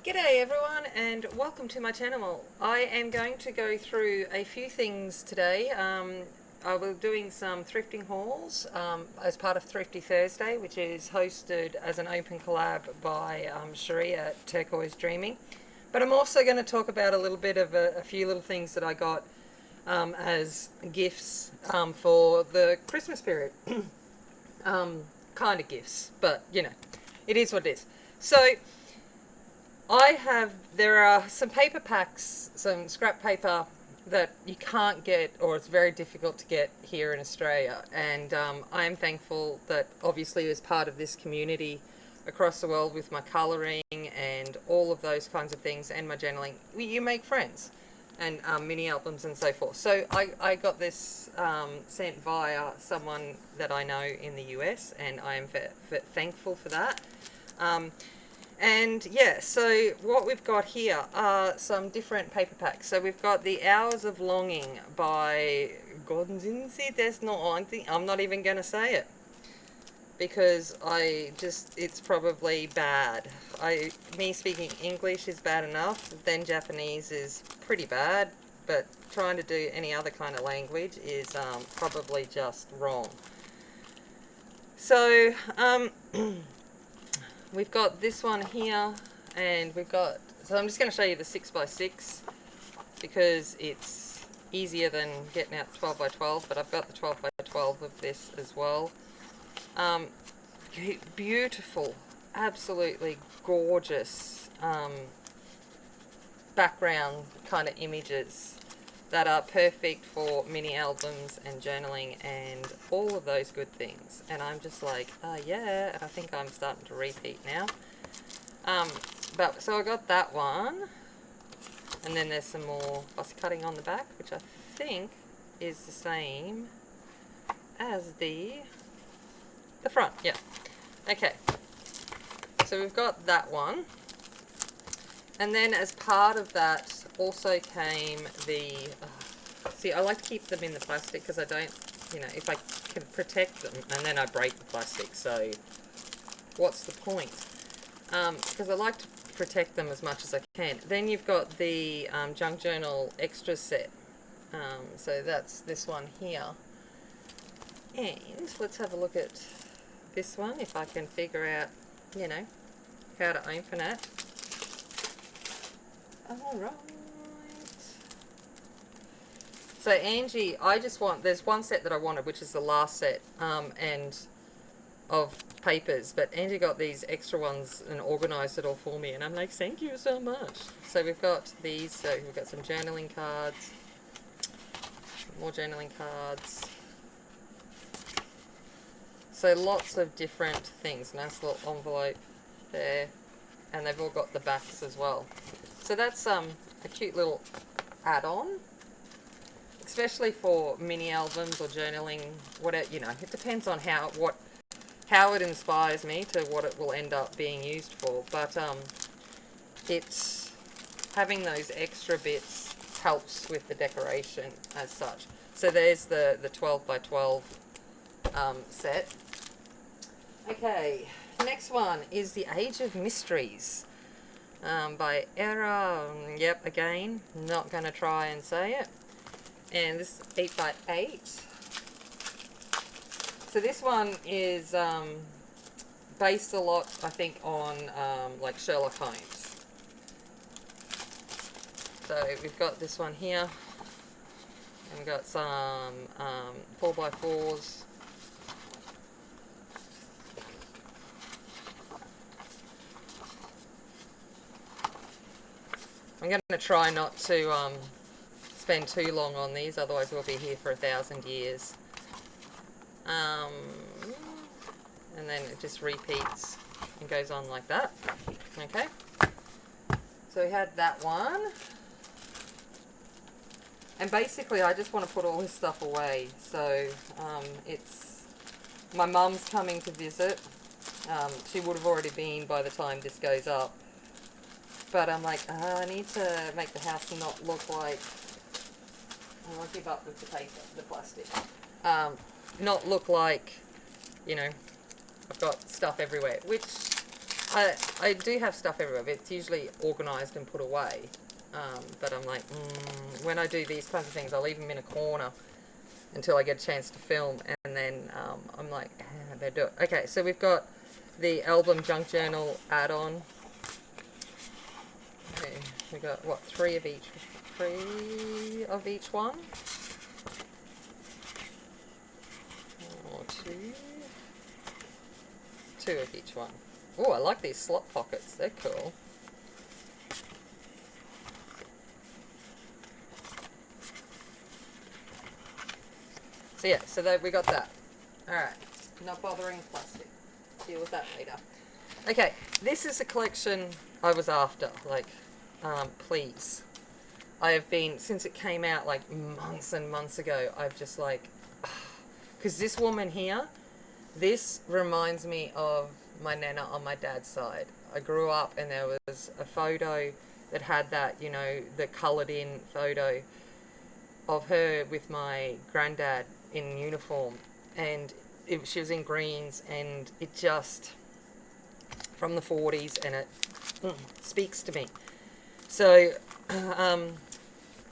G'day everyone and welcome to my channel. I am going to go through a few things today. I will be doing some thrifting hauls as part of Thrifty Thursday, which is hosted as an open collab by Sheree at Turquoise Dreaming. But I'm also going to talk about a little bit of a few little things that I got as gifts for the Christmas period. Kind of gifts, but you know, it is what it is. So there are some paper packs, some scrap paper that you can't get, or it's very difficult to get here in Australia. And I am thankful that obviously as part of this community across the world with my colouring and all of those kinds of things and my journaling, you make friends and mini albums and so forth. So I got this sent via someone that I know in the US, and I am thankful for that. And yeah, so what we've got here are some different paper packs. So we've got The Hours of Longing by I'm not even going to say it because it's probably bad. Me speaking English is bad enough, then Japanese is pretty bad, but trying to do any other kind of language is probably just wrong. So, we've got this one here, and so I'm just going to show you the 6x6 because it's easier than getting out 12x12, but I've got the 12x12 of this as well. Beautiful, absolutely gorgeous background kind of images that are perfect for mini albums and journaling and all of those good things. And I'm just like, yeah, and I think I'm starting to repeat now. So I got that one, and then there's some more fuss cutting on the back, which I think is the same as the front. Yeah. Okay. So we've got that one. And then as part of that also came the, see, I like to keep them in the plastic because I don't, if I can protect them, and then I break the plastic, so what's the point? Because I like to protect them as much as I can. Then you've got the Junk Journal Extra Set. So that's this one here. And let's have a look at this one, if I can figure out, how to open it. Alright. So Angie, there's one set that I wanted, which is the last set, and of papers, but Angie got these extra ones and organised it all for me, and I'm like, thank you so much. So we've got these, so we've got some journaling cards, more journaling cards. So lots of different things. Nice little envelope there, and they've all got the backs as well. So that's a cute little add-on, especially for mini albums or journaling. Whatever, it depends on how it inspires me to what it will end up being used for. But it's having those extra bits helps with the decoration as such. So there's the 12x12 set. Okay, next one is The Age of Mysteries. By Era, yep, again, not going to try and say it. And this is 8x8. So this one is based a lot, I think, on like Sherlock Holmes. So we've got this one here, and we've got some 4x4s. I'm going to try not to spend too long on these, otherwise we'll be here for 1,000 years. And then it just repeats and goes on like that. Okay. So we had that one. And basically I just want to put all this stuff away. So my mum's coming to visit. She would have already been by the time this goes up. But I'm like, I need to make the house not look like, I'll give up with the paper, the plastic. Not look like, I've got stuff everywhere, which I do have stuff everywhere, but it's usually organised and put away. But I'm like, when I do these kinds of things, I'll leave them in a corner until I get a chance to film, and then I'm like, I better do it. Okay, so we've got the album junk journal add-on. Okay, we got what, three of each one, or two of each one. Oh, I like these slot pockets, they're cool. So yeah, so we got that. Alright, not bothering plastic. Deal with that later. Okay, this is a collection I was after, like, please. I have been, since it came out like months and months ago, I've just like, because this woman here, this reminds me of my nana on my dad's side. I grew up and there was a photo that had that, you know, the coloured in photo of her with my granddad in uniform, and she was in greens, and it just, from the 40s, and it speaks to me. So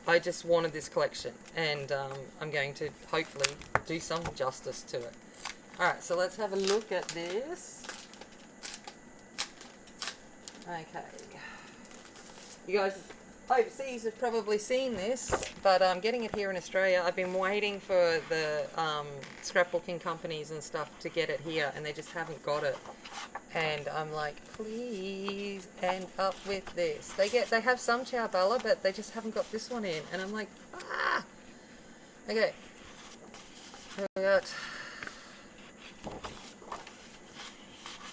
I just wanted this collection, and I'm going to hopefully do some justice to it. Alright, so let's have a look at this. Okay. You guys overseas have probably seen this, but I'm getting it here in Australia. I've been waiting for the scrapbooking companies and stuff to get it here, and they just haven't got it. And I'm like, please end up with this. They have some Ciao Bella, but they just haven't got this one in. And I'm like, ah! Okay. Here we got.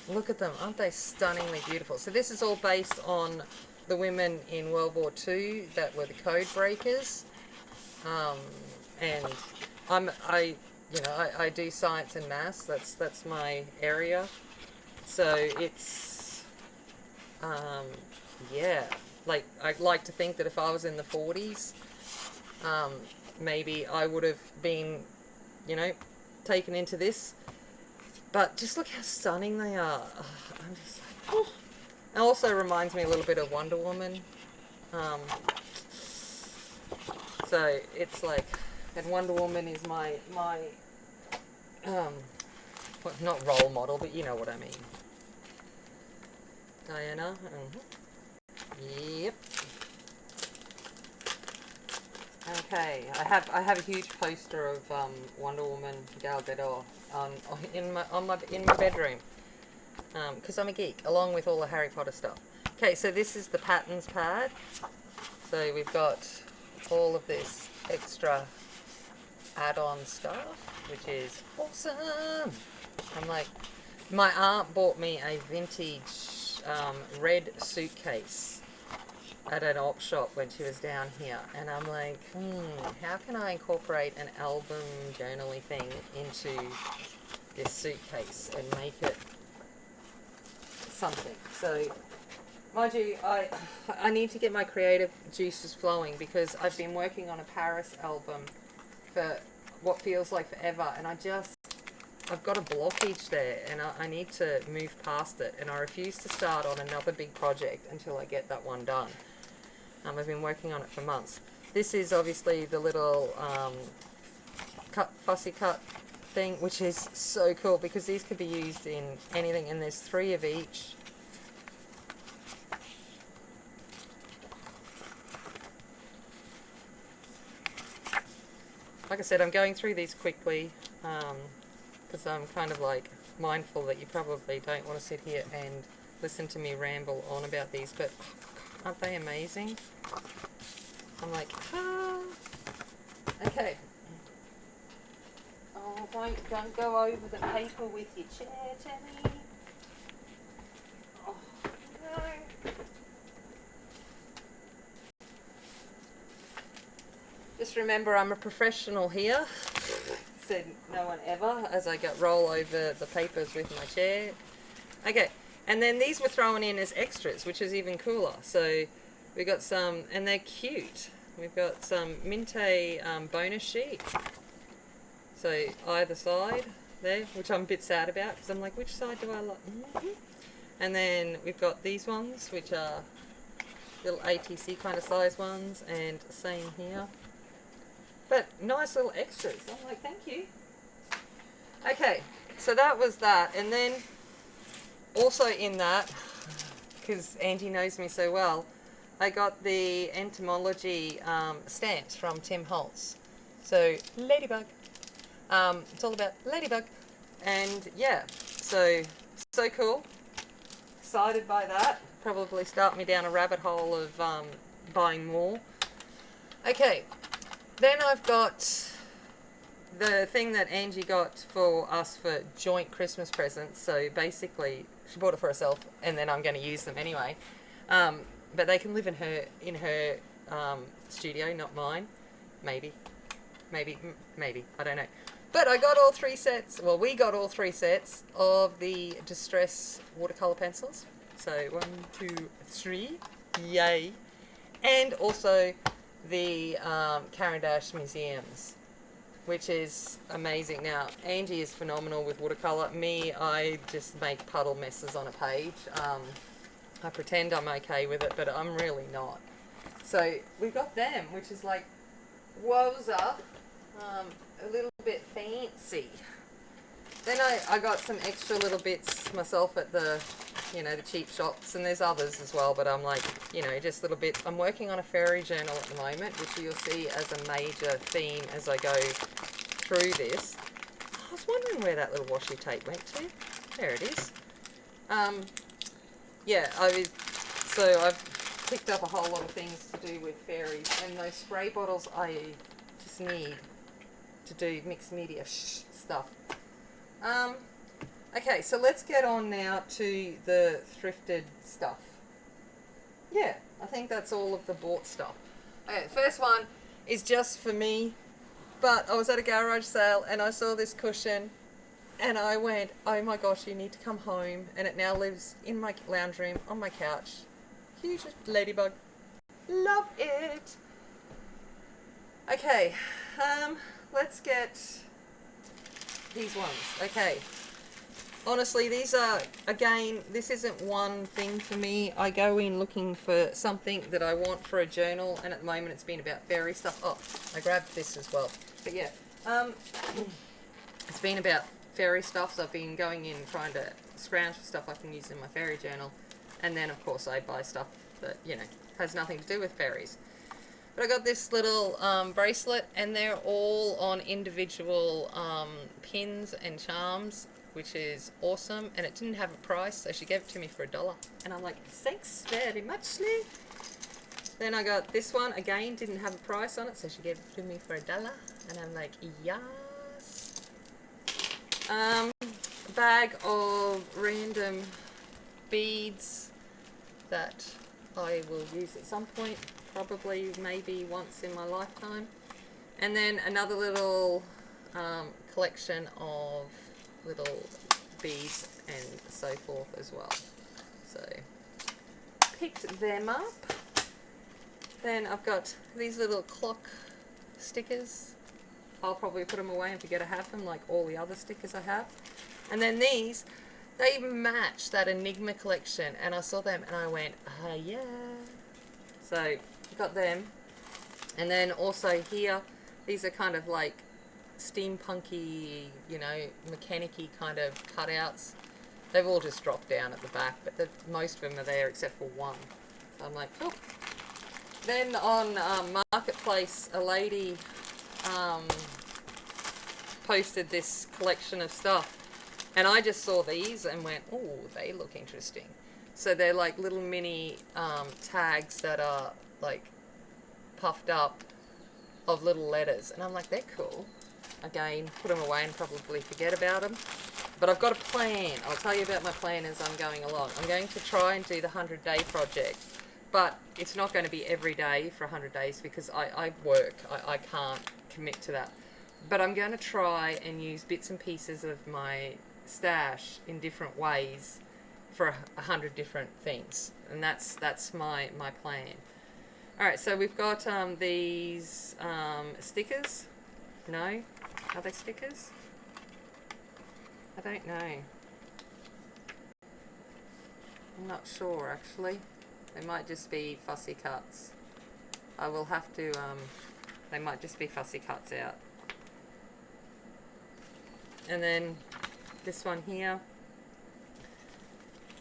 Look at them. Aren't they stunningly beautiful? So this is all based on the women in World War II that were the code breakers. And I do science and maths. That's my area. So it's, yeah, like, I'd like to think that if I was in the 40s, maybe I would have been, you know, taken into this. But just look how stunning they are. I'm just like, oh. It also reminds me a little bit of Wonder Woman. So it's like, and Wonder Woman is my not role model, but you know what I mean. Diana. Yep. Okay, I have a huge poster of Wonder Woman Gal Gadot in my bedroom, because I'm a geek, along with all the Harry Potter stuff. Okay, so this is the patterns pad. So we've got all of this extra add-on stuff, which is awesome. I'm like, my aunt bought me a vintage red suitcase at an op shop when she was down here, and I'm like, how can I incorporate an album journaling thing into this suitcase and make it something? So, mind you, I need to get my creative juices flowing, because I've been working on a Paris album for what feels like forever, and I've got a blockage there, and I need to move past it, and I refuse to start on another big project until I get that one done. I've been working on it for months. This is obviously the little fussy cut thing, which is so cool, because these could be used in anything, and there's 3 of each. Like I said, I'm going through these quickly, because I'm kind of like mindful that you probably don't want to sit here and listen to me ramble on about these, but aren't they amazing? I'm like, ah. Okay. Oh, don't go over the paper with your chair, Tammy. Oh, no. Just remember, I'm a professional here. Said no one ever, as I roll over the papers with my chair. Okay, and then these were thrown in as extras, which is even cooler. So we got some, and they're cute. We've got some Minte bonus sheet. So either side there, which I'm a bit sad about, because I'm like, which side do I like? And then we've got these ones, which are little ATC kind of size ones, and same here. But nice little extras. I'm like, thank you. Okay, so that was that. And then also in that, because Angie knows me so well, I got the entomology stamps from Tim Holtz. So, ladybug. It's all about ladybug. And yeah, so cool. Excited by that. Probably start me down a rabbit hole of buying more. Okay, then I've got the thing that Angie got for us for joint Christmas presents. So basically, she bought it for herself, and then I'm going to use them anyway. But they can live in her studio, not mine. Maybe, I don't know. But I got all 3 sets. Well, we got all 3 sets of the Distress watercolor pencils. So 1, 2, 3, yay! And also the Caran d'Ache Museums, which is amazing. Now, Angie is phenomenal with watercolor. Me, I just make puddle messes on a page. I pretend I'm okay with it, but I'm really not. So we got them, which is like, wowza, a little bit fancy. Then I got some extra little bits myself at the, the cheap shops, and there's others as well, but I'm like, just little bits. I'm working on a fairy journal at the moment, which you'll see as a major theme as I go through this. I was wondering where that little washi tape went to. There it is. Yeah, I've picked up a whole lot of things to do with fairies, and those spray bottles I just need to do mixed media stuff. Okay, so let's get on now to the thrifted stuff. Yeah, I think that's all of the bought stuff. Okay, the first one is just for me, but I was at a garage sale and I saw this cushion and I went, oh my gosh, you need to come home, and it now lives in my lounge room on my couch. Huge ladybug. Love it. Okay, let's get these ones. Okay. Honestly, these are, again, this isn't one thing for me. I go in looking for something that I want for a journal, and at the moment it's been about fairy stuff. Oh, I grabbed this as well. But yeah, it's been about fairy stuff, so I've been going in trying to scrounge for stuff I can use in my fairy journal. And then, of course, I buy stuff that, has nothing to do with fairies. But I got this little bracelet, and they're all on individual pins and charms, which is awesome. And it didn't have a price, so she gave it to me for $1. And I'm like, thanks very much, Lee. Then I got this one, again, didn't have a price on it, so she gave it to me for $1. And I'm like, yes. A bag of random beads that I will use at some point, probably maybe once in my lifetime. And then another little collection of little beads and so forth as well. So picked them up. Then I've got these little clock stickers. I'll probably put them away and forget I have them, like all the other stickers I have. And then these, they match that Enigma collection, and I saw them and I went, ah, yeah. So I got them. And then also here, these are kind of like steampunky, mechanic-y kind of cutouts. They've all just dropped down at the back, but most of them are there except for one. So I'm like, oh. Then on Marketplace, a lady posted this collection of stuff, and I just saw these and went, oh, they look interesting. So they're like little mini tags that are like puffed up of little letters, and I'm like, they're cool. Again, put them away and probably forget about them. But I've got a plan. I'll tell you about my plan as I'm going along. I'm going to try and do the 100-day project, but it's not going to be every day for 100 days because I work. I can't commit to that. But I'm going to try and use bits and pieces of my stash in different ways for 100 different things. And that's my plan. Alright, so we've got these stickers. No? Are they stickers? I don't know. I'm not sure actually. They might just be fussy cuts. I will have to, they might just be fussy cuts out. And then this one here.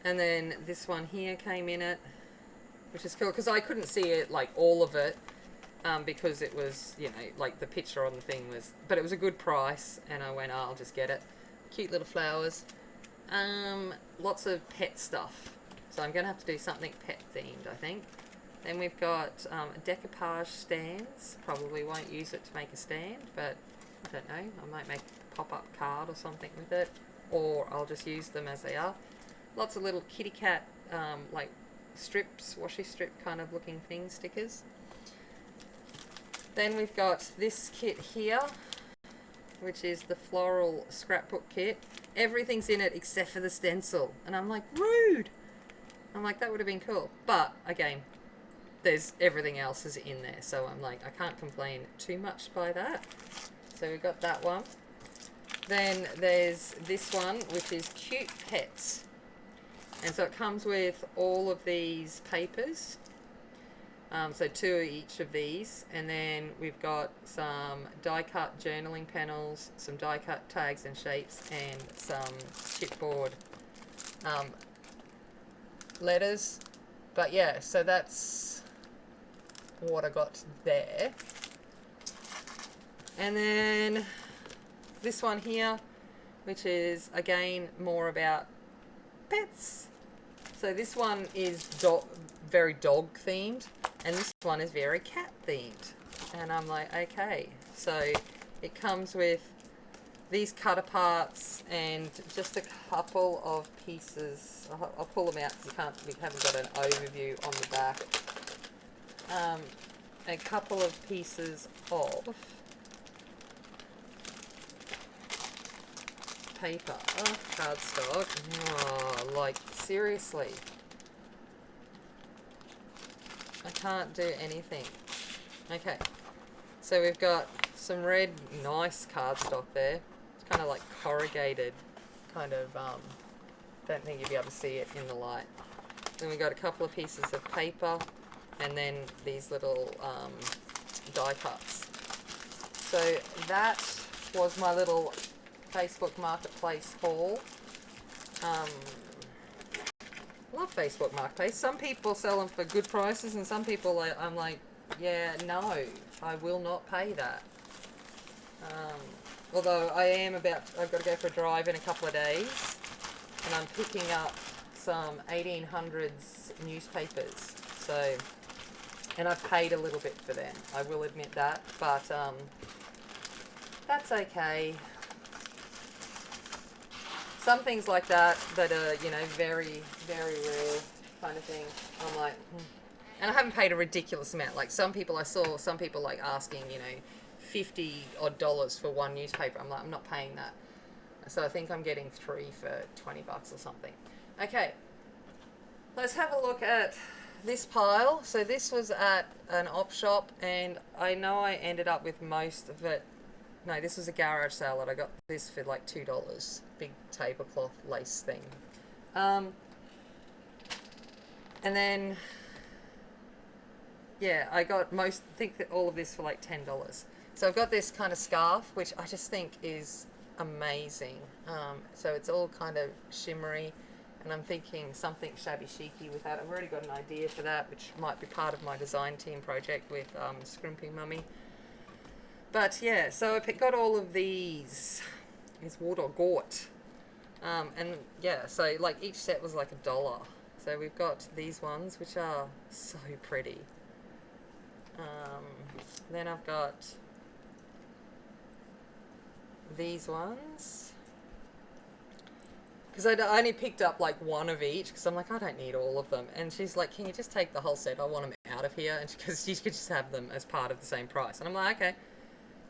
And then this one here came in it, which is cool because I couldn't see it, like all of it, because it was, you know, like the picture on the thing was, but it was a good price and I went, oh, I'll just get it. Cute little flowers. Lots of pet stuff. So I'm going to have to do something pet themed, I think. Then we've got decoupage stands. Probably won't use it to make a stand, but I don't know. I might make a pop-up card or something with it, or I'll just use them as they are. Lots of little kitty cat, like strips, washi strip kind of looking thing, stickers. Then we've got this kit here, which is the floral scrapbook kit. Everything's in it except for the stencil. And I'm like, rude! I'm like, that would have been cool. But, again, there's everything else is in there. So I'm like, I can't complain too much by that. So we've got that one. Then there's this one, which is Cute Pets. And so it comes with all of these papers. So 2 of each of these. And then we've got some die-cut journaling panels, some die-cut tags and shapes, and some chipboard letters. But yeah, so that's what I got there. And then this one here, which is again more about pets. So this one is very dog themed, and this one is very cat themed. And I'm like, okay. So it comes with these cut aparts and just a couple of pieces. I'll pull them out because we haven't got an overview on the back. A couple of pieces of paper, cardstock. Oh, like seriously, I can't do anything. Okay, so we've got some red, nice cardstock there. It's kind of like corrugated, kind of. Don't think you'll be able to see it in the light. Then we got a couple of pieces of paper, and then these little die cuts. So that was my little Facebook Marketplace haul. Love Facebook Marketplace. Some people sell them for good prices, and some people, I'm like, yeah, no, I will not pay that. Although I've got to go for a drive in a couple of days, and I'm picking up some 1800s newspapers. So, and I've paid a little bit for them, I will admit that, but that's okay. Some things like that are, you know, very, very rare kind of thing. I'm like, And I haven't paid a ridiculous amount. Like some people, I saw some people like asking, you know, $50 odd for one newspaper. I'm like, I'm not paying that. So I think I'm getting 3 for $20 or something. Okay, let's have a look at this pile. So this was at an op shop, and I know I ended up with most of it. No, this was a garage sale that I got this for like $2. Big tablecloth lace thing. And then, yeah, I got think that all of this for like $10. So I've got this kind of scarf, which I just think is amazing. So it's all kind of shimmery, and I'm thinking something shabby chicy with that. I've already got an idea for that, which might be part of my design team project with Scrimping Mummy. But yeah, so I got all of these. It's water gort. And yeah, so like each set was like $1. So we've got these ones, which are so pretty. Then I've got these ones, because I only picked up like one of each, because I'm like, I don't need all of them. And she's like, can you just take the whole set? I want them out of here. And because she could just have them as part of the same price. And I'm like, okay.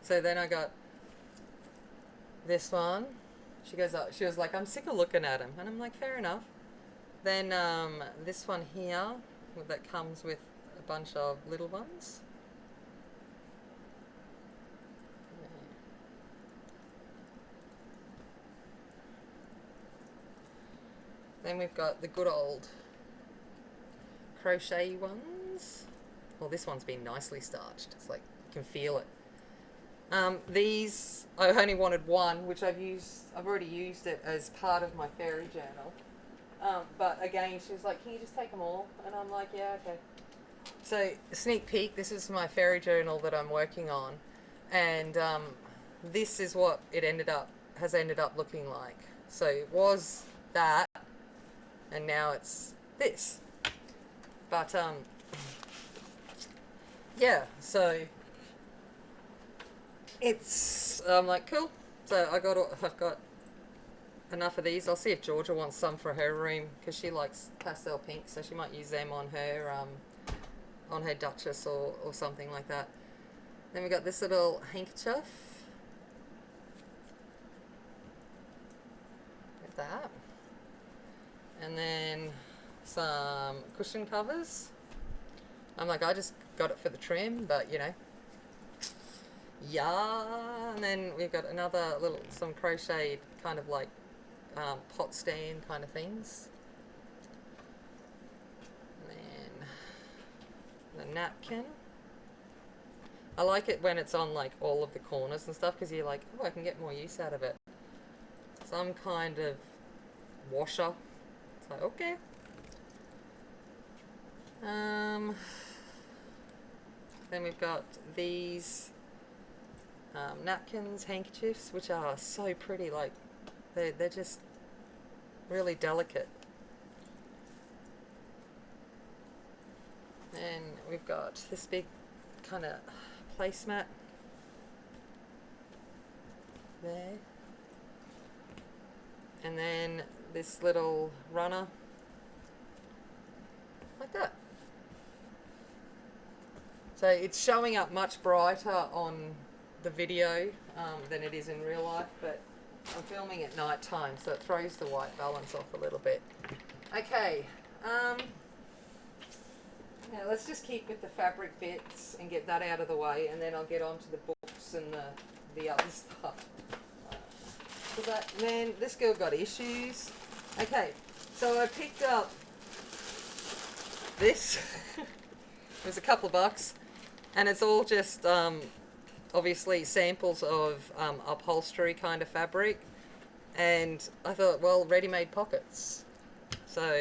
So then I got this one. She was like, I'm sick of looking at them. And I'm like, fair enough. Then this one here, that comes with a bunch of little ones. Then we've got the good old crochet ones. Well, this one's been nicely starched. It's like, you can feel it. These, I only wanted one, which I've already used it as part of my fairy journal. But again, she was like, can you just take them all? And I'm like, yeah, okay. So, sneak peek, this is my fairy journal that I'm working on. And this is what it has ended up looking like. So it was that, and now it's this. But yeah, so I'm like, cool. So I've got enough of these. I'll see if Georgia wants some for her room, because she likes pastel pink, so she might use them on her Duchess or something like that. Then we got this little handkerchief. Like that. And then some cushion covers. I'm like, I just got it for the trim, but you know. Yeah. And then we've got some crocheted kind of like pot stand kind of things. And then the napkin. I like it when it's on like all of the corners and stuff, because you're like, oh, I can get more use out of it. Some kind of washer. It's like, okay. Then we've got these napkins, handkerchiefs, which are so pretty. Like, they're just really delicate. And we've got this big kind of placemat there, and then this little runner like that. So it's showing up much brighter on the video than it is in real life, but I'm filming at night time, so it throws the white balance off a little bit. Okay, now let's just keep with the fabric bits and get that out of the way, and then I'll get on to the books and the other stuff. Man, this girl got issues. Okay, so I picked up this. It was a couple of bucks, and it's all just obviously samples of upholstery kind of fabric, and I thought, well, ready-made pockets. So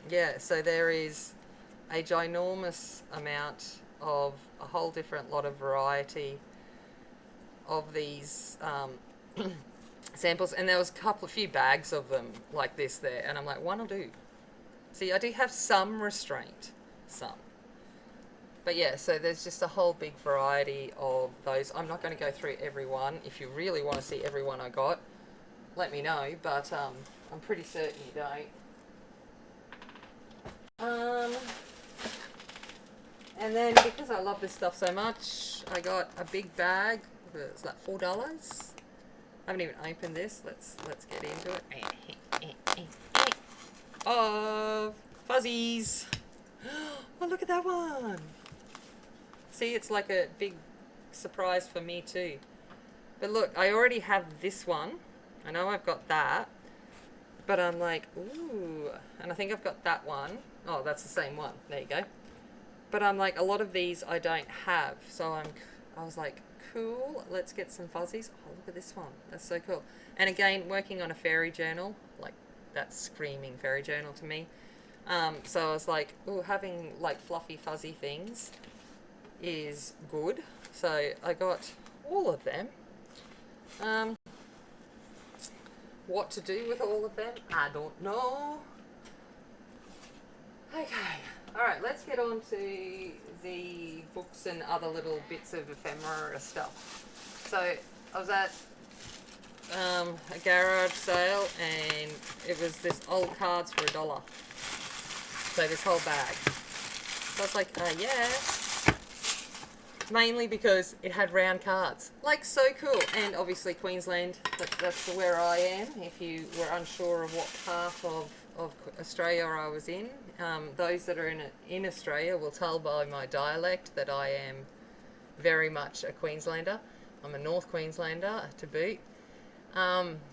yeah, so there is a ginormous amount of a whole different lot of variety of these samples, and there was a few bags of them like this there, and I'm like, one will do. See, I do have some restraint, but yeah, so there's just a whole big variety of those. I'm not going to go through every one. If you really want to see every one I got, let me know, but I'm pretty certain you don't. And then, because I love this stuff so much, I got a big bag. It's like $4. I haven't even opened this. Let's get into it. Of fuzzies. Oh, look at that one. See, it's like a big surprise for me too. But look, I already have this one. I know I've got that. But I'm like, ooh. And I think I've got that one. Oh, that's the same one. There you go. But I'm like, a lot of these I don't have. So I was like, cool, let's get some fuzzies. Oh, look at this one. That's so cool. And again, working on a fairy journal, like, that's screaming fairy journal to me. So I was like, ooh, having like fluffy fuzzy things is good. So I got all of them. What to do with all of them, I don't know. Okay, alright, let's get on to the books and other little bits of ephemera stuff. So I was at a garage sale, and it was this old cards for $1. So this whole bag. So I was like, yeah. Mainly because it had round cards. Like, so cool. And obviously Queensland, that's where I am. If you were unsure of what part of Australia I was in, those that are in Australia will tell by my dialect that I am very much a Queenslander. I'm a North Queenslander to boot,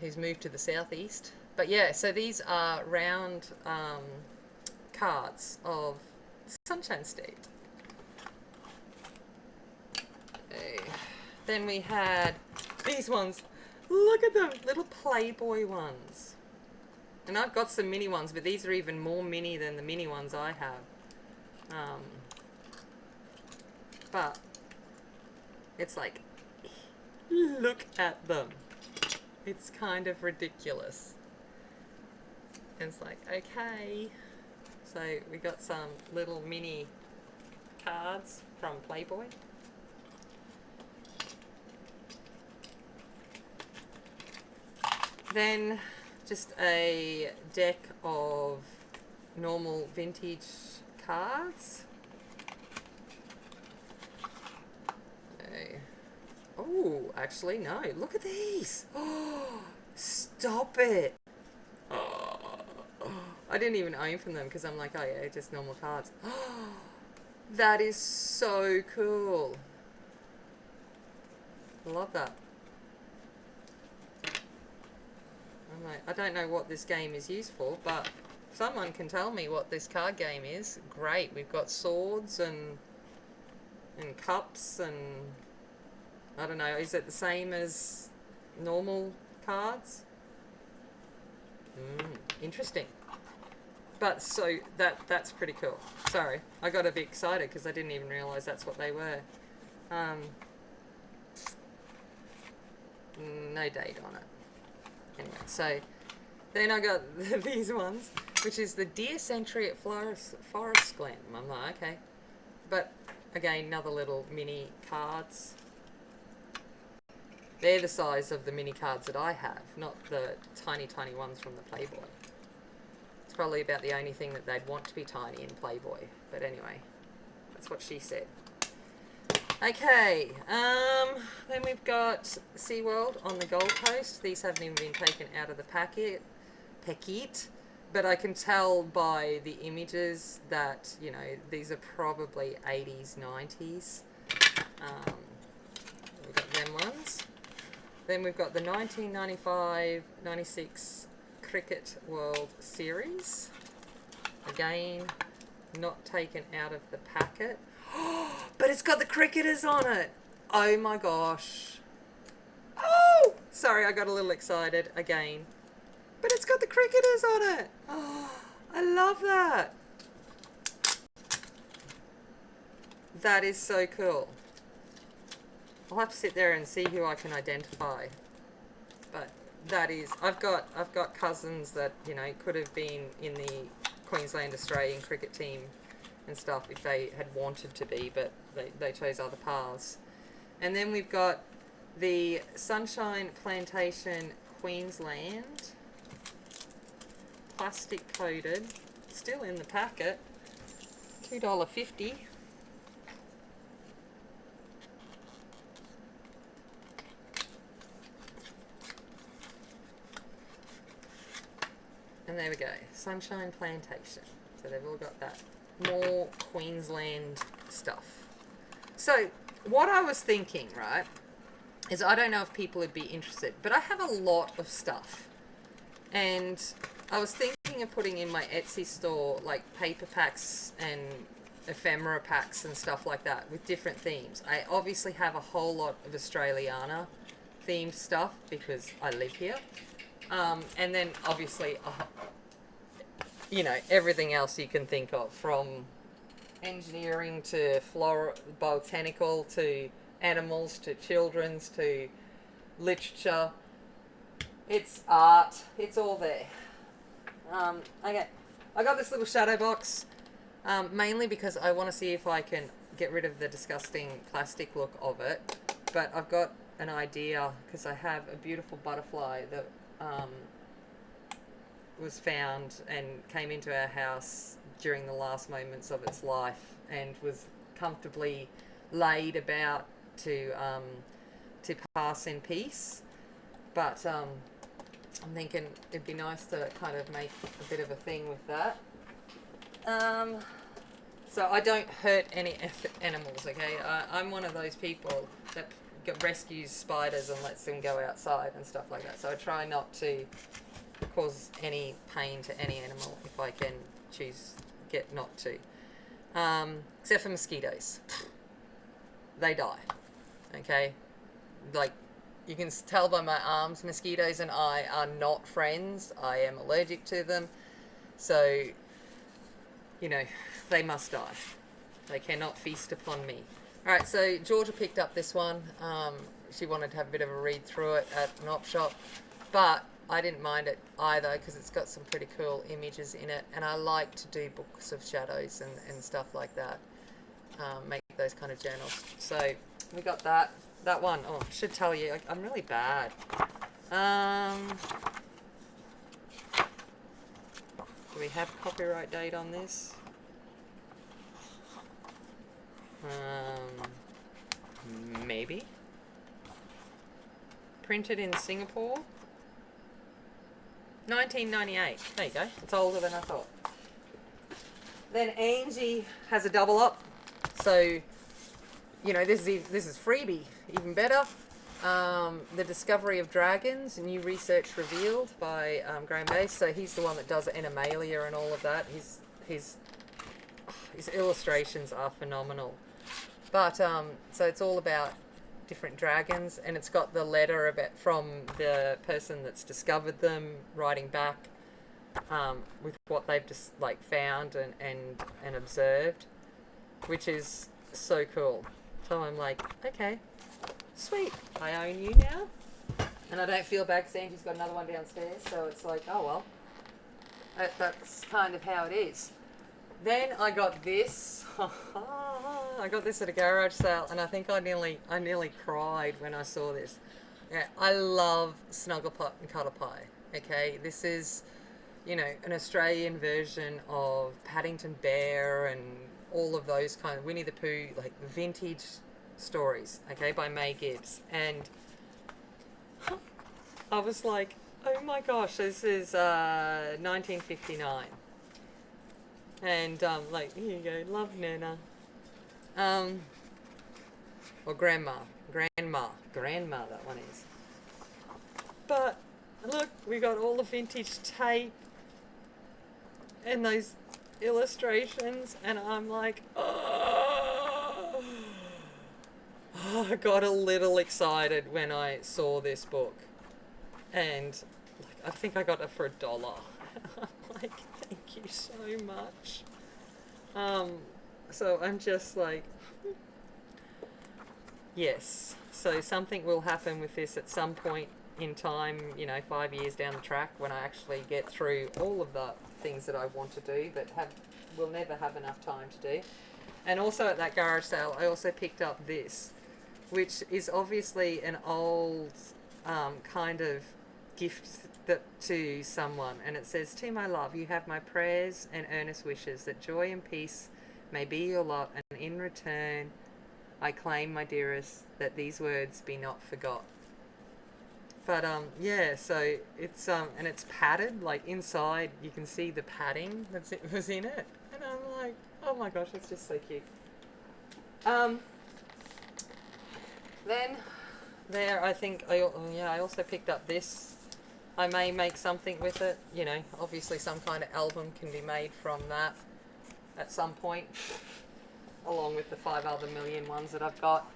who's moved to the southeast. But yeah, so these are round cards of Sunshine State. Okay. Then we had these ones. Look at them, little Playboy ones. And I've got some mini ones, but these are even more mini than the mini ones I have. But it's like, look at them. It's kind of ridiculous. And it's like, okay. So we got some little mini cards from Playboy. Then just a deck of normal vintage cards. Okay. Oh, actually no, look at these. Oh, stop it. Oh, I didn't even open them because I'm like, oh yeah, just normal cards. Oh, that is so cool. I love that. I'm like, I don't know what this game is used for, but if someone can tell me what this card game is, great. We've got swords and cups and I don't know, is it the same as normal cards? Interesting. But so that's pretty cool. Sorry, I got a bit excited because I didn't even realise that's what they were. No date on it. Anyway, so then I got these ones, which is the Deer Century at Forest Glen. I'm like, okay. But again, another little mini cards. They're the size of the mini cards that I have, not the tiny, tiny ones from the Playboy. It's probably about the only thing that they'd want to be tiny in Playboy. But anyway, that's what she said. Okay, then we've got SeaWorld on the Gold Coast. These haven't even been taken out of the packet, but I can tell by the images that, you know, these are probably 80s, 90s. We've got them ones. Then we've got the 1995-96 Cricket World Series. Again, not taken out of the packet. But it's got the cricketers on it. Oh my gosh. Oh! Sorry, I got a little excited again. But it's got the cricketers on it. Oh, I love that. That is so cool. I'll have to sit there and see who I can identify. But that is, I've got cousins that, you know, could have been in the Queensland Australian cricket team and stuff if they had wanted to be, but they chose other paths. And then we've got the Sunshine Plantation Queensland, plastic coated, still in the packet, $2.50. And there we go, Sunshine Plantation. So they've all got that. More Queensland stuff. So what I was thinking, right, is I don't know if people would be interested, but I have a lot of stuff. And I was thinking of putting in my Etsy store like paper packs and ephemera packs and stuff like that with different themes. I obviously have a whole lot of Australiana themed stuff because I live here. And then obviously, you know, everything else you can think of, from engineering to botanical to animals to children's to literature. It's art. It's all there. Okay, I got this little shadow box mainly because I want to see if I can get rid of the disgusting plastic look of it. But I've got an idea because I have a beautiful butterfly that was found and came into our house during the last moments of its life and was comfortably laid about to pass in peace. But I'm thinking it'd be nice to kind of make a bit of a thing with that. So I don't hurt any animals, okay? I'm one of those people that rescues spiders and lets them go outside and stuff like that. So I try not to cause any pain to any animal if I can it not to. Except for mosquitoes. They die. Okay? Like, you can tell by my arms, mosquitoes and I are not friends. I am allergic to them. So, you know, they must die. They cannot feast upon me. Alright, so Georgia picked up this one. She wanted to have a bit of a read through it at an op shop. But I didn't mind it either because it's got some pretty cool images in it. And I like to do books of shadows and stuff like that. Make those kind of journals. So we got that. That one. Oh, I should tell you, I'm really bad. Do we have copyright date on this? Maybe. Printed in Singapore. 1998. There you go. It's older than I thought. Then Angie has a double up. So, you know, this is freebie. Even better. The Discovery of Dragons, new research revealed by Graham Bass. So he's the one that does Animalia and all of that. His illustrations are phenomenal. But so it's all about different dragons, and it's got the letter from the person that's discovered them, writing back with what they've just like found and observed, which is so cool. So I'm like, okay, sweet, I own you now, and I don't feel bad because Angie's got another one downstairs. So it's like, oh well, that's kind of how it is. Then I got this. I got this at a garage sale, and I think I nearly cried when I saw this. Yeah, I love Snugglepot and Cuddlepie. Okay, this is, you know, an Australian version of Paddington Bear and all of those kind of Winnie the Pooh, like vintage stories. Okay, by May Gibbs, and I was like, oh my gosh, this is 1959. And like, here you go, love Nana. Or grandma, that one is. But look, we got all the vintage tape and those illustrations, and I'm like, oh, I got a little excited when I saw this book, and like, I think I got it for $1. I'm like, thank you so much. So I'm just like, yes. So something will happen with this at some point in time, you know, 5 years down the track, when I actually get through all of the things that I want to do, but will never have enough time to do. And also at that garage sale, I also picked up this, which is obviously an old kind of gift to someone, and it says, "To my love, you have my prayers and earnest wishes that joy and peace may be your lot, and in return I claim, my dearest, that these words be not forgot." But yeah, so it's and it's padded, like inside you can see the padding that was in it, and I'm like, oh my gosh, it's just so cute. Then there, I think I also picked up this. I may make something with it, you know, obviously some kind of album can be made from that at some point, along with the 5 other million ones that I've got.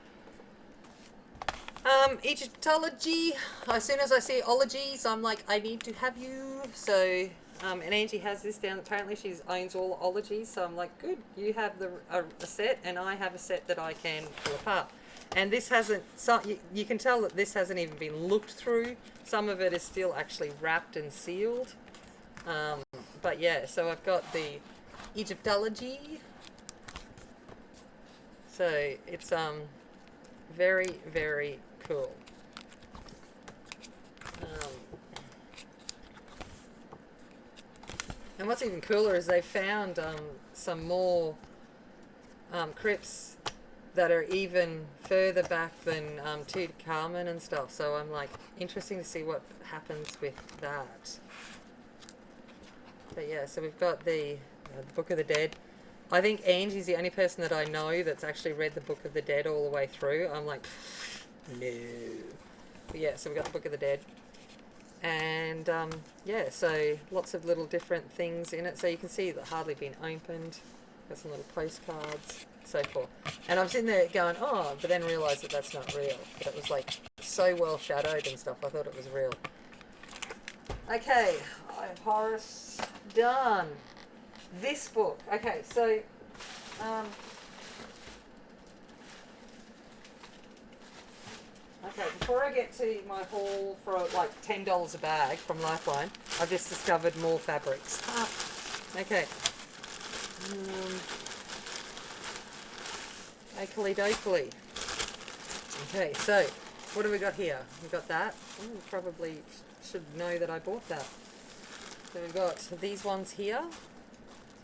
Egyptology. As soon as I see ologies, I'm like, I need to have you. So, and Angie has this down. Apparently she owns all ologies, so I'm like, good, you have a set, and I have a set that I can pull apart. And this hasn't, so you can tell that this hasn't even been looked through. Some of it is still actually wrapped and sealed. But yeah, so I've got the Egyptology. So it's very, very cool. And what's even cooler is they found some more crypts that are even further back than Tutankhamun and stuff. So I'm like, interesting to see what happens with that. But yeah, so we've got the Book of the Dead. I think Angie's the only person that I know that's actually read the Book of the Dead all the way through. I'm like, no. But yeah, so we've got the Book of the Dead. And yeah, so lots of little different things in it. So you can see that hardly been opened. Got some little postcards, so forth. And I'm sitting there going, oh, but then realised that that's not real. But it was like so well shadowed and stuff. I thought it was real. Okay, I've Horace done. This book. Okay, so okay, before I get to my haul for like $10 a bag from Lifeline, I've just discovered more fabrics. Okay. Oakley dokley. Okay, so what do we got here? We've got that. Ooh, probably should know that I bought that. So we've got these ones here.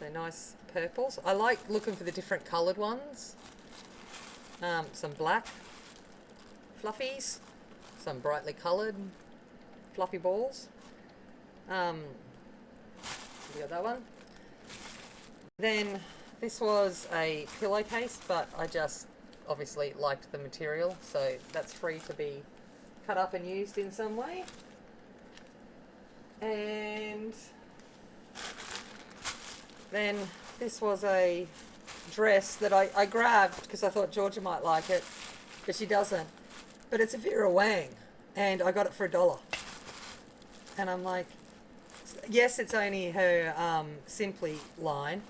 So nice purples. I like looking for the different coloured ones. Some black fluffies. Some brightly coloured fluffy balls. We got that one. Then this was a pillowcase, but I just obviously liked the material, so that's free to be cut up and used in some way. And then this was a dress that I grabbed because I thought Georgia might like it, but she doesn't. But it's a Vera Wang, and I got it for $1. And I'm like, yes, it's only her Simply line,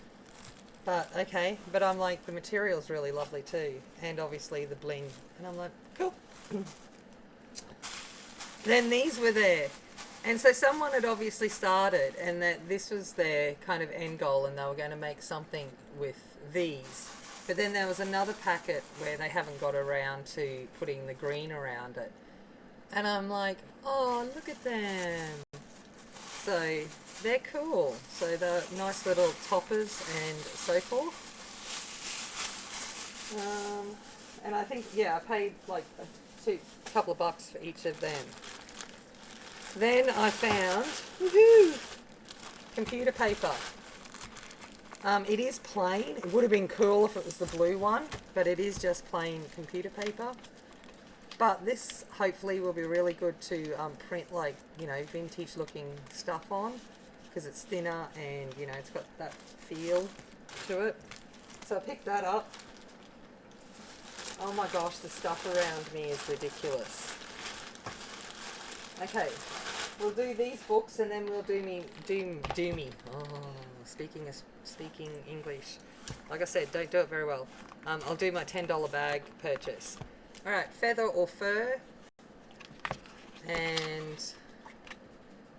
but okay. But I'm like, the material's really lovely too, and obviously the bling. And I'm like, cool. Then these were there. And so someone had obviously started, and that this was their kind of end goal, and they were going to make something with these. But then there was another packet where they haven't got around to putting the green around it. And I'm like, oh, look at them. So they're cool. So they're nice little toppers and so forth. And I think, yeah, I paid like a couple of bucks for each of them. Then I found, woohoo, computer paper. It is plain. It would have been cool if it was the blue one, but it is just plain computer paper. But this hopefully will be really good to print like, you know, vintage looking stuff on, because it's thinner and, you know, it's got that feel to it. So I picked that up. Oh my gosh, the stuff around me is ridiculous. Okay, we'll do these books and then we'll do me. Oh, speaking English. Like I said, don't do it very well. I'll do my $10 bag purchase. All right, feather or fur, and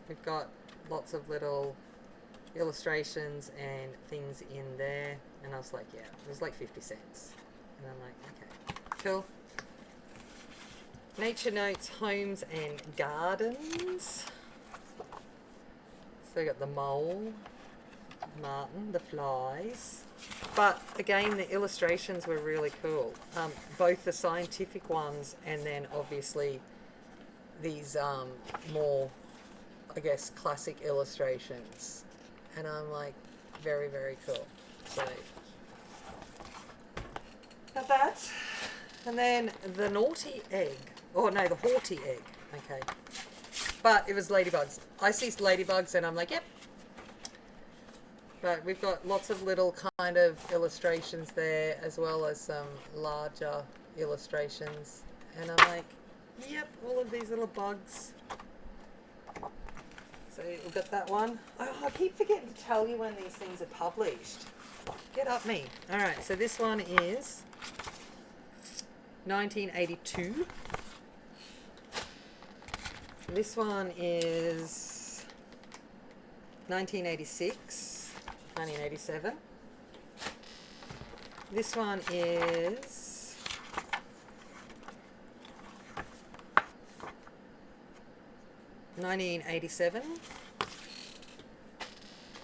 we've got lots of little illustrations and things in there. And I was like, yeah, it was like 50 cents. And I'm like, okay, cool. Nature Notes, Homes and Gardens. So we got the mole, martin, the flies. But again, the illustrations were really cool. Both the scientific ones and then obviously these more, I guess, classic illustrations. And I'm like, very, very cool. So, got that. And then the naughty egg. Oh no, the haughty egg. Okay. But it was ladybugs. I see ladybugs and I'm like, yep. But we've got lots of little kind of illustrations there, as well as some larger illustrations. And I'm like, yep, all of these little bugs. So we've got that one. Oh, I keep forgetting to tell you when these things are published. Get up me. All right, so this one is 1982. This one is 1986. 1987. This one is 1987.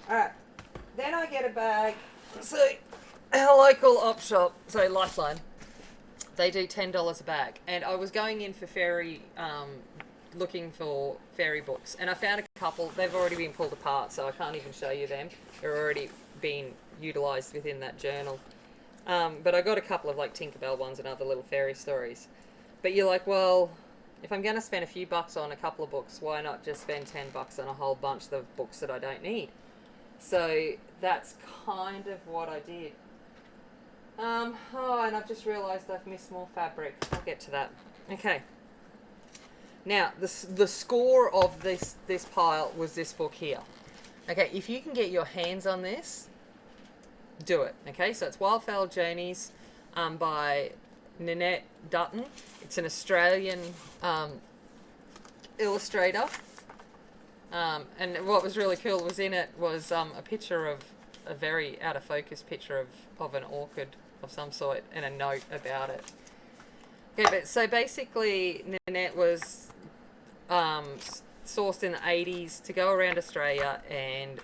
Alright, then I get a bag. So, our local op shop, so Lifeline, they do $10 a bag. And I was going in for fairy, looking for fairy books. And I found a couple. They've already been pulled apart, so I can't even show you them. They're already been utilised within that journal. But I got a couple of like Tinkerbell ones and other little fairy stories. But you're like, well, if I'm going to spend a few bucks on a couple of books, why not just spend 10 bucks on a whole bunch of books that I don't need? So that's kind of what I did. Oh, and I've just realised I've missed more fabric. I'll get to that. Okay. Now, the score of this pile was this book here. Okay, if you can get your hands on this, do it. Okay, so it's Wildfowl Journeys by Nanette Dutton. It's an Australian illustrator. And what was really cool was in it was a picture of a very out of focus picture of an orchid of some sort and a note about it. Okay, but so basically Nanette was sourced in the 80s to go around Australia and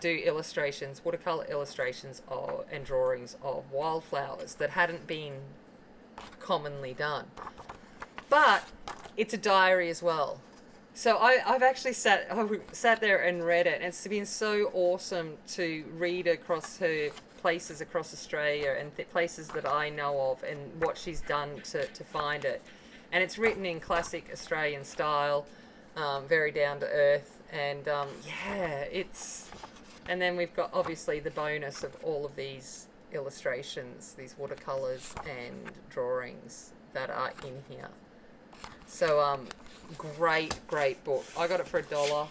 do illustrations, watercolour illustrations and drawings of wildflowers that hadn't been commonly done. But it's a diary as well. So I've actually sat there and read it, and it's been so awesome to read across her places across Australia and places that I know of and what she's done to find it. And it's written in classic Australian style, very down to earth, and yeah, it's... And then we've got obviously the bonus of all of these illustrations, these watercolours and drawings that are in here. So great book. I got it for $1.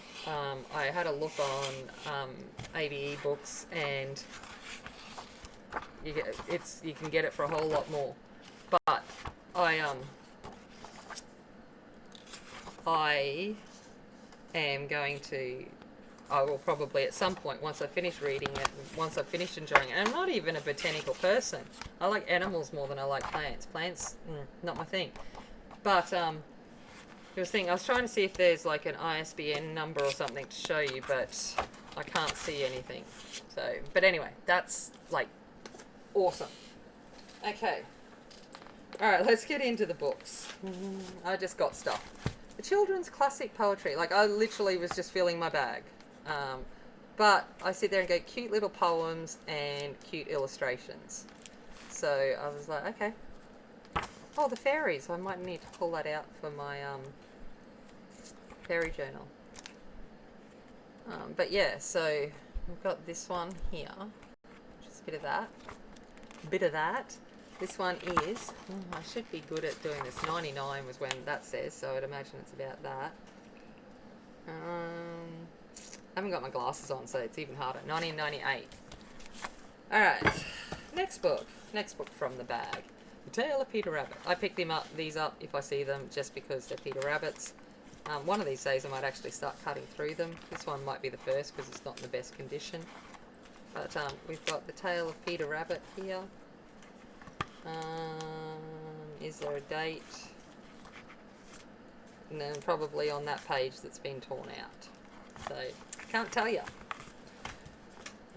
I had a look on ABE books, and you can get it for a whole lot more. But I am going to... I will probably at some point, once I finish reading it, once I've finished enjoying it, and I'm not even a botanical person. I like animals more than I like plants. Plants, not my thing. But I was trying to see if there's like an ISBN number or something to show you, but I can't see anything. So, but anyway, that's like awesome. Okay. All right, let's get into the books. I just got stuff. The children's classic poetry. Like, I literally was just filling my bag. But I sit there and go, cute little poems and cute illustrations. So I was like, okay. Oh, the fairies. I might need to pull that out for my fairy journal. But yeah, so we've got this one here. Just a bit of that. This one is, I should be good at doing this. 99 was when that says, so I'd imagine it's about that. I haven't got my glasses on, so it's even harder. 1998. Alright, next book from the bag. The Tale of Peter Rabbit. I pick these up if I see them, just because they're Peter Rabbits. One of these days I might actually start cutting through them. This one might be the first because it's not in the best condition. But we've got The Tale of Peter Rabbit here. Is there a date? And then probably on that page that's been torn out. So, can't tell you.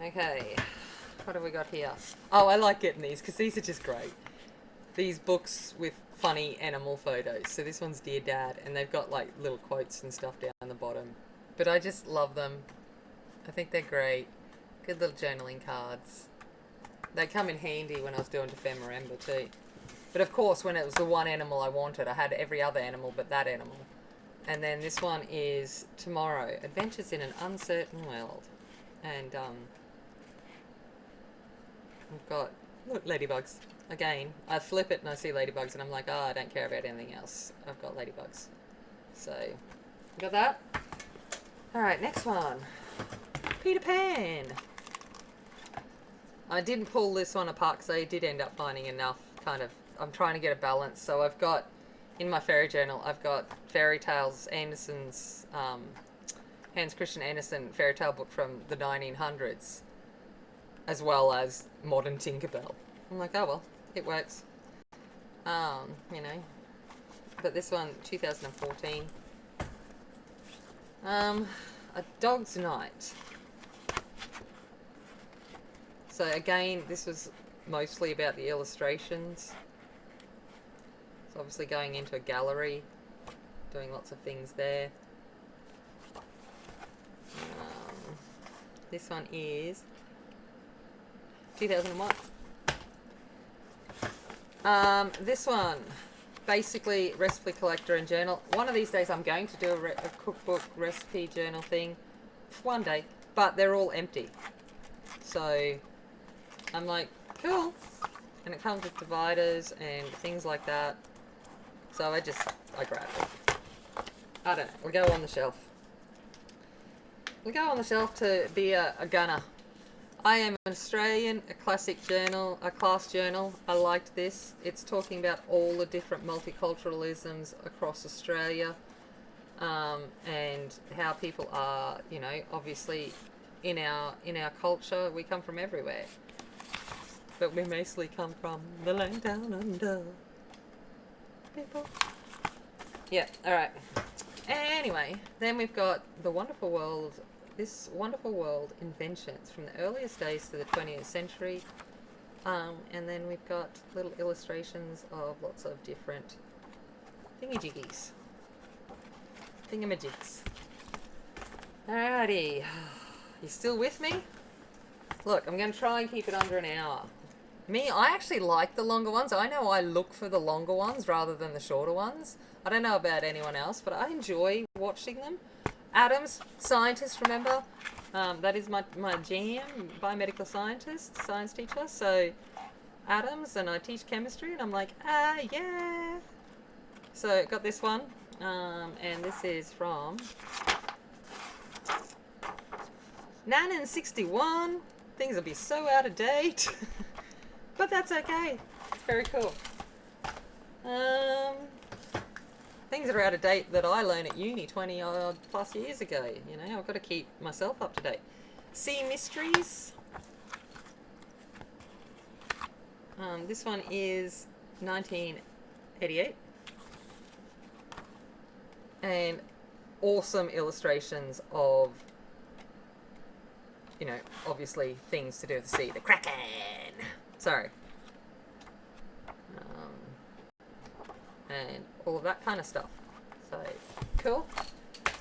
Okay, what have we got here? Oh, I like getting these because these are just great. These books with funny animal photos. So this one's Dear Dad, and they've got like little quotes and stuff down the bottom. But I just love them. I think they're great. Good little journaling cards. They come in handy when I was doing Ephemerember too. But of course, when it was the one animal I wanted, I had every other animal but that animal. And then this one is Tomorrow, Adventures in an Uncertain World. And we've got, look, ladybugs. Again, I flip it and I see ladybugs and I'm like, oh, I don't care about anything else. I've got ladybugs. So, got that? Alright, next one. Peter Pan. I didn't pull this one apart because I did end up finding enough kind of... I'm trying to get a balance. So I've got, in my fairy journal, I've got Fairy Tales, Anderson's, Hans Christian Andersen fairy tale book from the 1900s, as well as modern Tinkerbell. I'm like, oh well, it works. You know. But this one, 2014. A Dog's Night. So again, this was mostly about the illustrations. It's obviously going into a gallery, doing lots of things there. This one is 2001. This one, basically recipe collector and journal. One of these days I'm going to do a cookbook recipe journal thing. One day. But they're all empty. So I'm like, cool. And it comes with dividers and things like that. So I grabbed it. I don't know. We'll go on the shelf. We'll go on the shelf to be a gunner. I am an Australian, a classic journal, a class journal. I liked this. It's talking about all the different multiculturalisms across Australia, and how people are, you know, obviously in our culture. We come from everywhere, but we mostly come from the land down under. People. Yeah. All right. Anyway, then we've got the wonderful world. This wonderful world inventions from the earliest days to the 20th century. And then we've got little illustrations of lots of different thingy-jiggies. Thingamajigs. Alrighty. You still with me? Look, I'm going to try and keep it under an hour. I actually like the longer ones. I know I look for the longer ones rather than the shorter ones. I don't know about anyone else, but I enjoy watching them. Adams, scientist, remember? That is my jam, biomedical scientist, science teacher. So, Adams, and I teach chemistry, and I'm like, yeah. So, got this one, and this is from 1961. Things will be so out of date, but that's okay. It's very cool. Things that are out of date that I learned at uni 20 odd plus years ago. You know, I've got to keep myself up to date. Sea Mysteries. This one is 1988. And awesome illustrations of, you know, obviously things to do with the sea. The Kraken! Sorry. And all of that kind of stuff. So, cool.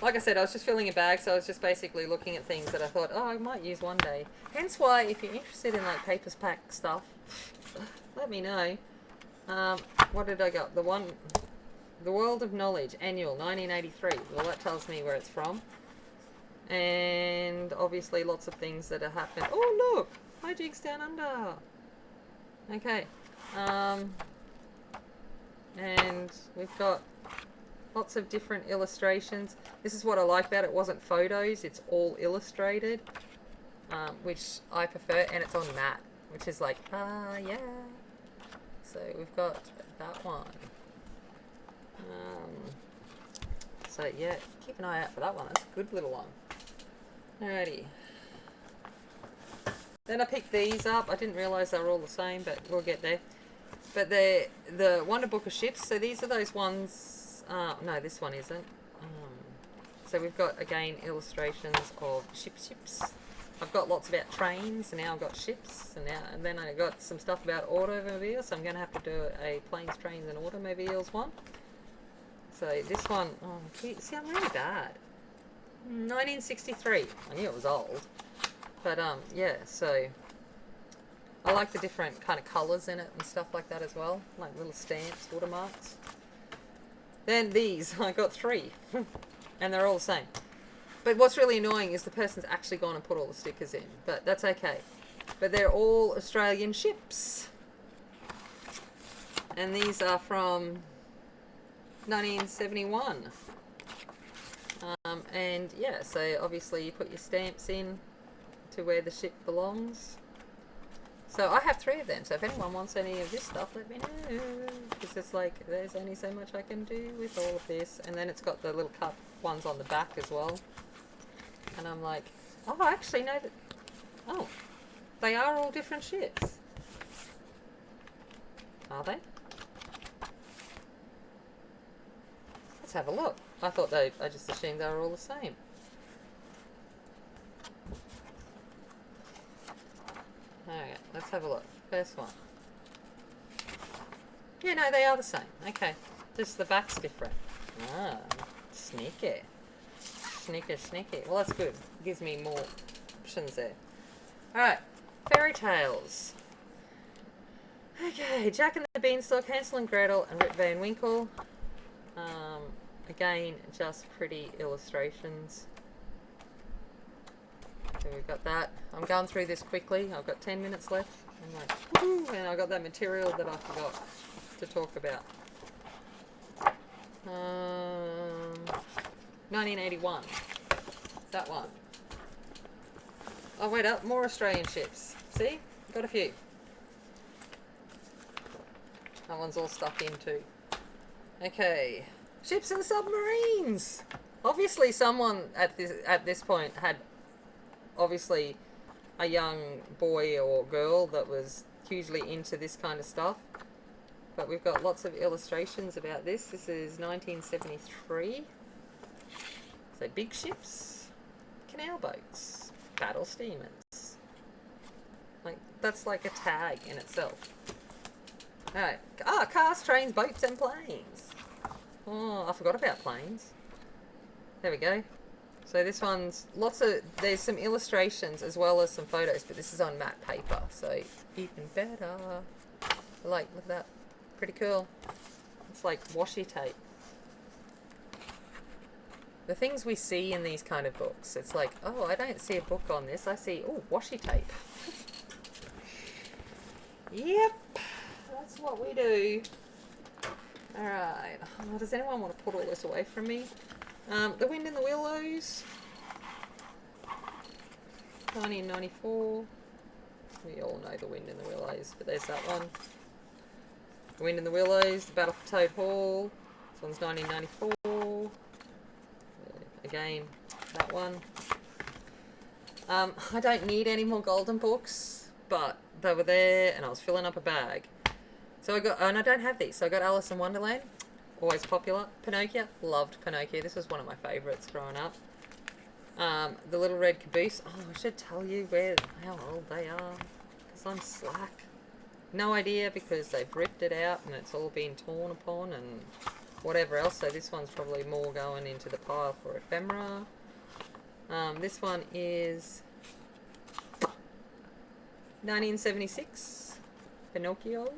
Like I said, I was just filling a bag, so I was just basically looking at things that I thought, oh, I might use one day. Hence why, if you're interested in, like, papers pack stuff, let me know. What did I got? The World of Knowledge, annual, 1983. Well, that tells me where it's from. And, obviously, lots of things that have happened. Oh, look! Hijinks Down Under! Okay. And we've got lots of different illustrations. This is what I like about it. It wasn't photos, it's all illustrated, which I prefer, and it's on matte, which is like, yeah. So we've got that one. So yeah, keep an eye out for that one. That's a good little one. Alrighty. Then I picked these up. I didn't realise they were all the same, but we'll get there. But they're the Wonder Book of Ships. So these are those ones. No, this one isn't. So we've got, again, illustrations of ships. I've got lots about trains, and now I've got ships, and then I got some stuff about automobiles. So I'm going to have to do a planes, trains, and automobiles one. So this one, oh, see, I'm really bad. 1963. I knew it was old, but yeah. So I like the different kind of colours in it and stuff like that as well, like little stamps, watermarks. Then these, I got 3, and they're all the same. But what's really annoying is the person's actually gone and put all the stickers in, but that's okay. But they're all Australian ships. And these are from 1971. And yeah, so obviously you put your stamps in to where the ship belongs. So I have 3 of them, so if anyone wants any of this stuff, let me know. Because it's like, there's only so much I can do with all of this. And then it's got the little cut ones on the back as well. And I'm like, oh, actually, no, oh, they are all different ships. Are they? Let's have a look. I just assumed they were all the same. Alright, let's have a look. First one. Yeah, no, they are the same. Okay. Just the back's different. Ah, sneaky. Sneaky. Well, that's good. It gives me more options there. Alright. Fairy tales. Okay, Jack and the Beanstalk, Hansel and Gretel, and Rip Van Winkle. Again, just pretty illustrations. So we've got that. I'm going through this quickly. I've got 10 minutes left. I'm like, woohoo, and I've got that material that I forgot to talk about. 1981. That one. Oh, wait up. More Australian ships. See? Got a few. That one's all stuck in too. Okay. Ships and submarines. Obviously, someone at this point had obviously a young boy or girl that was hugely into this kind of stuff. But we've got lots of illustrations about this. This is 1973. So big ships, canal boats, battle steamers. Like that's like a tag in itself. Alright. Cars, trains, boats, and planes. Oh, I forgot about planes. There we go. So this one's there's some illustrations as well as some photos, but this is on matte paper, so even better. Look at that. Pretty cool. It's like washi tape. The things we see in these kind of books, it's like, oh, I don't see a book on this. I see, oh, washi tape. Yep. That's what we do. Alright. Oh, does anyone want to put all this away from me? The Wind in the Willows. 1994. We all know The Wind in the Willows, but there's that one. The Wind in the Willows, The Battle for Toad Hall. This one's 1994. Again, that one. I don't need any more golden books, but they were there and I was filling up a bag. So I got, and I don't have these, so I got Alice in Wonderland, always popular. Pinocchio, loved Pinocchio. This was one of my favourites growing up. The Little Red Caboose. Oh, I should tell you how old they are, because I'm slack. No idea, because they've ripped it out and it's all been torn upon and whatever else. So this one's probably more going into the pile for ephemera. This one is 1976, Pinocchio.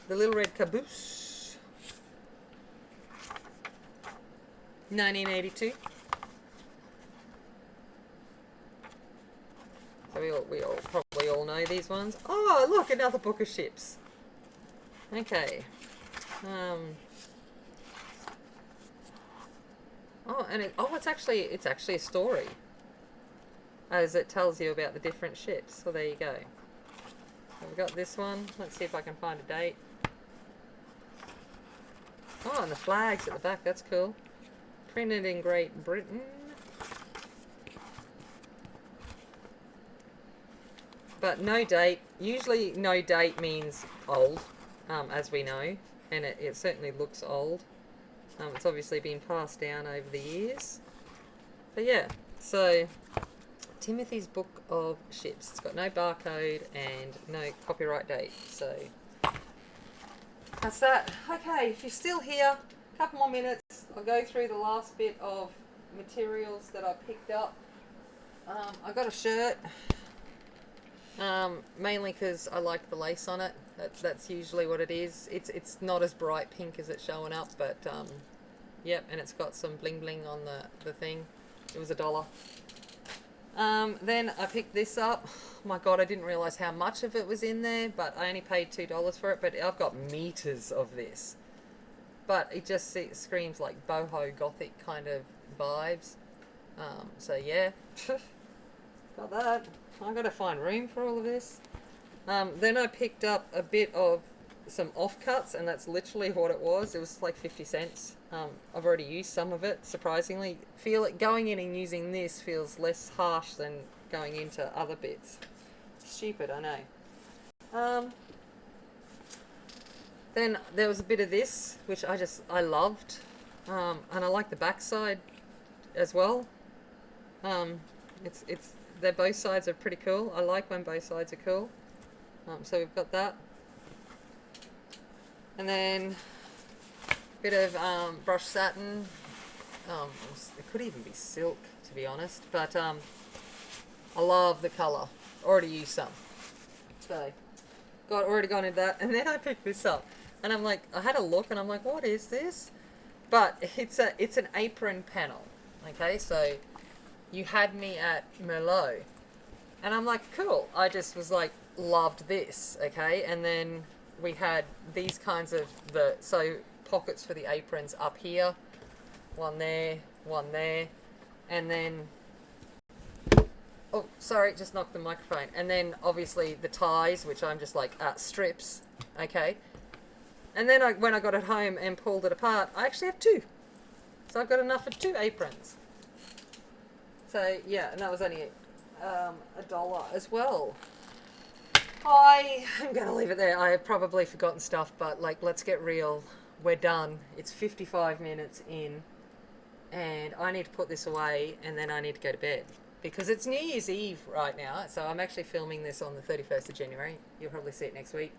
The Little Red Caboose, 1982. So we all probably all know these ones. Oh, look, another book of ships. Okay. Oh, and it's actually a story, as it tells you about the different ships. So there you go. So we've got this one. Let's see if I can find a date. Oh, and the flags at the back. That's cool. Printed in Great Britain. But no date. Usually no date means old, as we know. And it certainly looks old. It's obviously been passed down over the years. But yeah, so Timothy's Book of Ships. It's got no barcode and no copyright date. So that's that. Okay, if you're still here, a couple more minutes. I'll go through the last bit of materials that I picked up. I got a shirt, mainly because I like the lace on it. That's usually what it is. It's not as bright pink as it's showing up, but yep, and it's got some bling bling on the thing. It was $1. Then I picked this up. Oh my god, I didn't realise how much of it was in there, but I only paid $2 for it, but I've got meters of this. But it just screams like boho gothic kind of vibes. So yeah, got that. I've got to find room for all of this. Then I picked up a bit of some offcuts, and that's literally what it was. It was like 50 cents. I've already used some of it, surprisingly. Going in and using this feels less harsh than going into other bits. Stupid, I know. Then there was a bit of this, which I loved. And I like the backside as well. Both sides are pretty cool. I like when both sides are cool. So we've got that. And then a bit of brushed satin. It could even be silk, to be honest. But I love the colour. Already used some. So already gone into that, and then I picked this up, and I'm like, I had a look, and I'm like, what is this? But it's an apron panel. Okay, so you had me at Merlot, and I'm like, cool. I just was like, loved this. Okay, and then we had these kinds of pockets for the aprons up here, one there, and then. Oh, sorry, just knocked the microphone. And then obviously the ties, which I'm just like strips. Okay. And then when I got it home and pulled it apart, I actually have two. So I've got enough for 2 aprons. So yeah, and that was only $1 as well. I am going to leave it there. I have probably forgotten stuff, but like, let's get real. We're done. It's 55 minutes in, and I need to put this away, and then I need to go to bed. Because it's New Year's Eve right now, so I'm actually filming this on the 31st of January. You'll probably see it next week.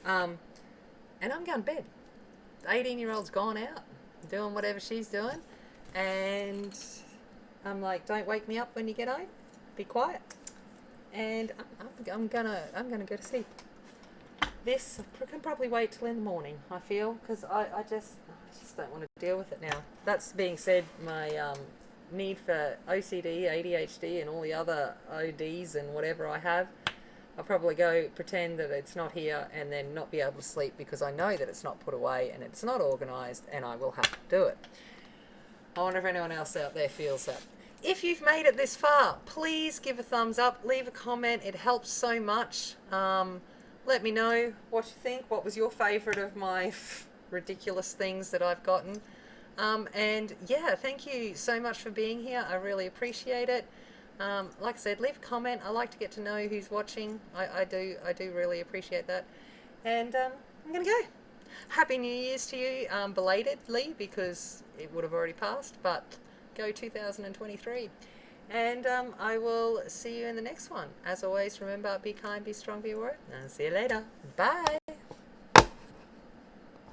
And I'm going to bed. The 18-year-old's gone out, doing whatever she's doing. And I'm like, don't wake me up when you get home. Be quiet. And I'm gonna go to sleep. This can probably wait till in the morning, I feel, because I just don't want to deal with it now. That's being said, my need for OCD, ADHD, and all the other ODs and whatever I have, I'll probably go pretend that it's not here and then not be able to sleep because I know that it's not put away and it's not organised, and I will have to do it. I wonder if anyone else out there feels that. If you've made it this far, please give a thumbs up, leave a comment. It helps so much. Let me know what you think. What was your favourite of my ridiculous things that I've gotten? And yeah, thank you so much for being here. I really appreciate it. Like I said, leave a comment. I like to get to know who's watching. I do really appreciate that. And I'm going to go. Happy New Year's to you, belatedly, because it would have already passed, but go 2023. And I will see you in the next one. As always, remember, be kind, be strong, be worth. And I'll see you later. Bye.